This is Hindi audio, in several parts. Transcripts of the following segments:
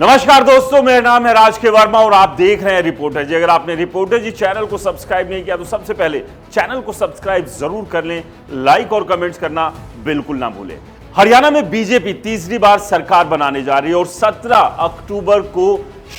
नमस्कार दोस्तों, मेरा नाम है राज के वर्मा और आप देख रहे हैं रिपोर्टर जी। अगर आपने रिपोर्टर जी चैनल को सब्सक्राइब नहीं किया तो सबसे पहले चैनल को सब्सक्राइब जरूर कर लें, लाइक और कमेंट्स करना बिल्कुल ना भूलें। हरियाणा में बीजेपी तीसरी बार सरकार बनाने जा रही है और 17 अक्टूबर को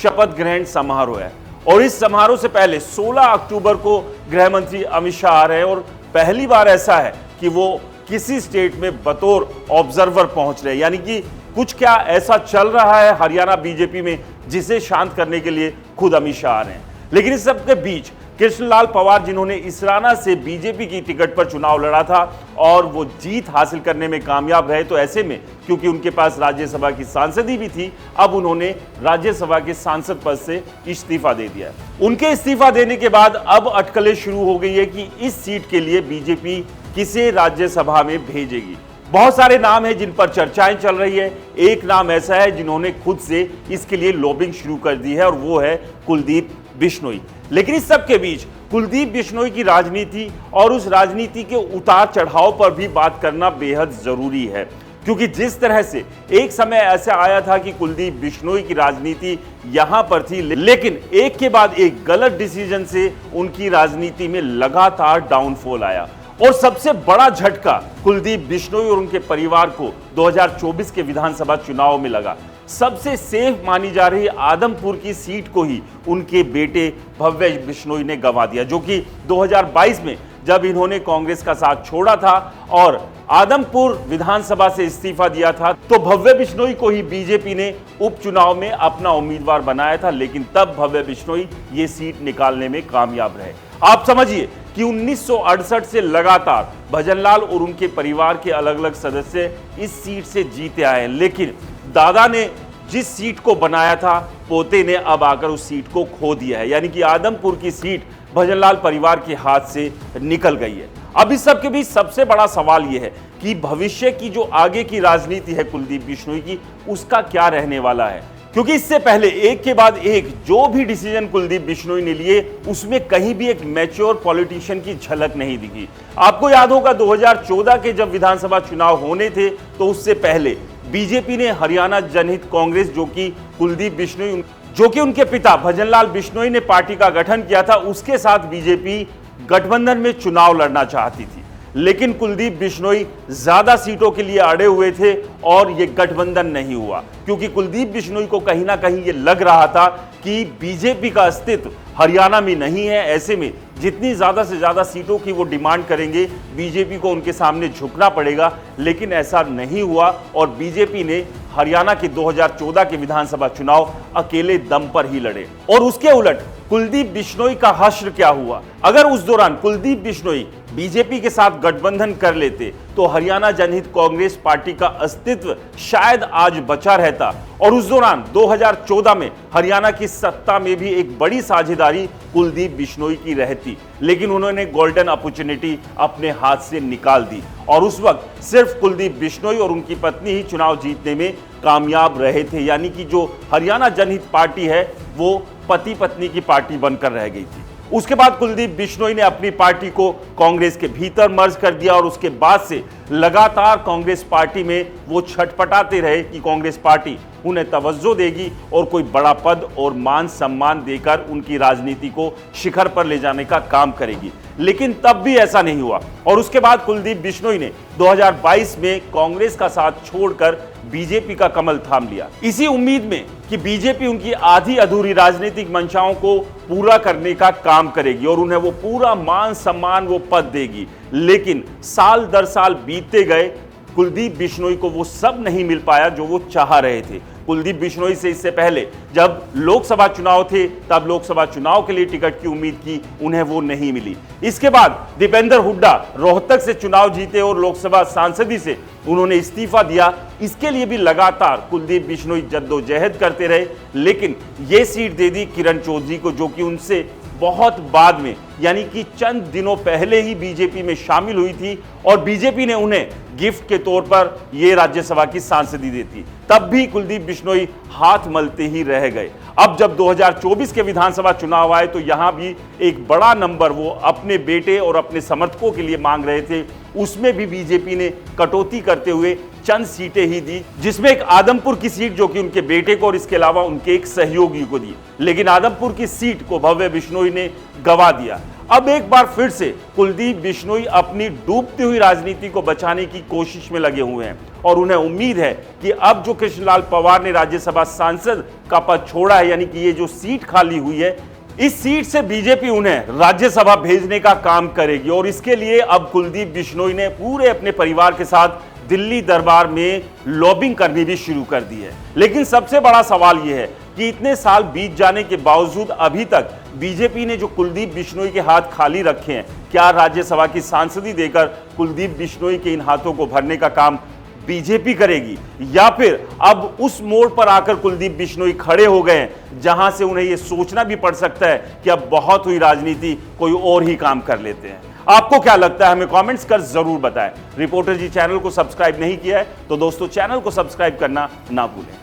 शपथ ग्रहण समारोह है और इस समारोह से पहले 16 अक्टूबर को गृह मंत्री अमित शाह आ रहे हैं और पहली बार ऐसा है कि वो किसी स्टेट में बतौर ऑब्जर्वर पहुंच रहे हैं, यानी कि कुछ क्या ऐसा चल रहा है हरियाणा बीजेपी में जिसे शांत करने के लिए खुद अमित शाह आ रहे हैं। लेकिन इस सब के बीच कृष्णलाल पवार, जिन्होंने इसराना से बीजेपी की टिकट पर चुनाव लड़ा था और वो जीत हासिल करने में कामयाब रहे, तो ऐसे में क्योंकि उनके पास राज्यसभा की सांसदी भी थी, अब उन्होंने राज्यसभा के सांसद पद से इस्तीफा दे दिया। उनके इस्तीफा देने के बाद अब अटकलें शुरू हो गई है कि इस सीट के लिए बीजेपी किसे राज्यसभा में भेजेगी। बहुत सारे नाम हैं जिन पर चर्चाएं चल रही है। एक नाम ऐसा है जिन्होंने खुद से इसके लिए लॉबिंग शुरू कर दी है और वो है कुलदीप बिश्नोई। लेकिन इस सब के बीच कुलदीप बिश्नोई की राजनीति और उस राजनीति के उतार चढ़ाव पर भी बात करना बेहद जरूरी है, क्योंकि जिस तरह से एक समय ऐसा आया था कि कुलदीप बिश्नोई की राजनीति यहां पर थी, लेकिन एक के बाद एक गलत डिसीजन से उनकी राजनीति में लगातार डाउनफॉल आया और सबसे बड़ा झटका कुलदीप बिश्नोई और उनके परिवार को 2024 के विधानसभा चुनाव में लगा। सबसे सेफ मानी जा रही आदमपुर की सीट को ही उनके बेटे भव्य बिश्नोई ने गंवा दिया, जो कि 2022 में जब इन्होंने कांग्रेस का साथ छोड़ा था और आदमपुर विधानसभा से इस्तीफा दिया था, तो भव्य बिश्नोई को ही बीजेपी ने उपचुनाव में अपना उम्मीदवार बनाया था। लेकिन तब भव्य बिश्नोई ये सीट निकालने में कामयाब रहे। आप समझिए कि 1968 से लगातार भजनलाल और उनके परिवार के अलग अलग सदस्य इस सीट से जीते आए हैं, लेकिन दादा ने जिस सीट को बनाया था, पोते ने अब आकर उस सीट को खो दिया है, यानी कि आदमपुर की सीट भजनलाल परिवार के हाथ से निकल गई है। अब इस सब के बीच सबसे बड़ा सवाल यह है कि भविष्य की जो आगे की राजनीति है कुलदीप बिश्नोई की, उसका क्या रहने वाला है, क्योंकि इससे पहले एक के बाद एक जो भी डिसीजन कुलदीप बिश्नोई ने लिए उसमें कहीं भी एक मैच्योर पॉलिटिशियन की झलक नहीं दिखी। आपको याद होगा 2014 के जब विधानसभा चुनाव होने थे, तो उससे पहले बीजेपी ने हरियाणा जनहित कांग्रेस, जो कि कुलदीप बिश्नोई, जो कि उनके पिता भजनलाल बिश्नोई ने पार्टी का गठन किया था, उसके साथ बीजेपी गठबंधन में चुनाव लड़ना चाहती थी। लेकिन कुलदीप बिश्नोई ज्यादा सीटों के लिए अड़े हुए थे और यह गठबंधन नहीं हुआ, क्योंकि कुलदीप बिश्नोई को कहीं ना कहीं यह लग रहा था कि बीजेपी का अस्तित्व हरियाणा में नहीं है। ऐसे में जितनी ज्यादा से ज्यादा सीटों की वो डिमांड करेंगे, बीजेपी को उनके सामने झुकना पड़ेगा। लेकिन ऐसा नहीं हुआ और बीजेपी ने हरियाणा के 2014 के विधानसभा चुनाव अकेले दम पर ही लड़े। और उसके उलट कुलदीप बिश्नोई का हश्र क्या हुआ? अगर उस दौरान कुलदीप बिश्नोई बीजेपी के साथ गठबंधन कर लेते तो हरियाणा जनहित कांग्रेस पार्टी का अस्तित्व शायद आज बचा रहता और उस दौरान 2014 में हरियाणा की सत्ता में भी एक बड़ी साझेदारी कुलदीप बिश्नोई की रहती। लेकिन उन्होंने गोल्डन अपॉर्चुनिटी अपने हाथ से निकाल दी और उस वक्त सिर्फ कुलदीप बिश्नोई और उनकी पत्नी ही चुनाव जीतने में कामयाब रहे थे, यानी कि जो हरियाणा जनहित पार्टी है वो पति पत्नी की पार्टी बनकर रह गई थी। उसके बाद कुलदीप बिश्नोई ने अपनी पार्टी को कांग्रेस के भीतर मर्ज कर दिया और उसके बाद से लगातार कांग्रेस पार्टी में वो छटपटाते रहे कि कांग्रेस पार्टी उन्हें तवज्जो देगी और कोई बड़ा पद और मान सम्मान देकर उनकी राजनीति को शिखर पर ले जाने का काम करेगी। लेकिन तब भी ऐसा नहीं हुआ और उसके बाद कुलदीप बिश्नोई ने 2022 में कांग्रेस का साथ छोड़कर बीजेपी का कमल थाम लिया, इसी उम्मीद में कि बीजेपी उनकी आधी अधूरी राजनीतिक मंशाओं को पूरा करने का काम करेगी और उन्हें वो पूरा मान सम्मान, वो पद देगी। लेकिन साल दर साल बीतते गए, कुलदीप बिश्नोई को वो सब नहीं मिल पाया जो वो चाह रहे थे। कुलदीप बिश्नोई से इससे पहले जब लोकसभा चुनाव थे, तब लोकसभा चुनाव के लिए टिकट की उम्मीद की, उन्हें वो नहीं मिली। इसके बाद दीपेंद्र हुड्डा रोहतक से चुनाव जीते और लोकसभा सांसदी से उन्होंने इस्तीफा दिया। इसके लिए भी लगातार कुलदीप बिश्नोई जद्दोजहद करते रहे, लेकिन ये सीट दे दी किरण चौधरी को, जो कि उनसे बहुत बाद में, यानी कि चंद दिनों पहले ही बीजेपी में शामिल हुई थी और बीजेपी ने उन्हें गिफ्ट के तौर पर यह राज्यसभा की सांसदी दी थी। तब भी कुलदीप बिश्नोई हाथ मलते ही रह गए। अब जब 2024 के विधानसभा चुनाव आए तो यहां भी एक बड़ा नंबर वो अपने बेटे और अपने समर्थकों के लिए मांग रहे थे उसमें भी बीजेपी ने कटौती करते हुए चंद सीटें ही दी, जिसमें एक आदमपुर की सीट जो कि उनके बेटे को और इसके अलावा उनके एक सहयोगी को दी। लेकिन आदमपुर की सीट को भव्य बिश्नोई ने गंवा दिया। अब एक बार फिर से कुलदीप बिश्नोई अपनी डूबती हुई राजनीति को बचाने की कोशिश में लगे हुए हैं और उन्हें उम्मीद है कि अब जो कृष्णलाल पवार ने राज्यसभा सांसद का पद छोड़ा है, यानी कि ये जो सीट खाली हुई है, इस सीट से बीजेपी उन्हें राज्यसभा भेजने का काम करेगी। और इसके लिए अब कुलदीप बिश्नोई ने पूरे अपने परिवार के साथ दिल्ली दरबार में लॉबिंग करनी भी शुरू कर दी है। लेकिन सबसे बड़ा सवाल यह है कि इतने साल बीत जाने के बावजूद अभी तक बीजेपी ने जो कुलदीप बिश्नोई के हाथ खाली रखे हैं, क्या राज्यसभा की सांसदी देकर कुलदीप बिश्नोई के इन हाथों को भरने का काम बीजेपी करेगी, या फिर अब उस मोड़ पर आकर कुलदीप बिश्नोई खड़े हो गए हैं जहां से उन्हें यह सोचना भी पड़ सकता है कि अब बहुत हुई राजनीति, कोई और ही काम कर लेते हैं। आपको क्या लगता है, हमें कमेंट्स कर जरूर बताएं। रिपोर्टर जी चैनल को सब्सक्राइब नहीं किया है तो दोस्तों चैनल को सब्सक्राइब करना ना भूलें।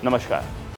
नमस्कार।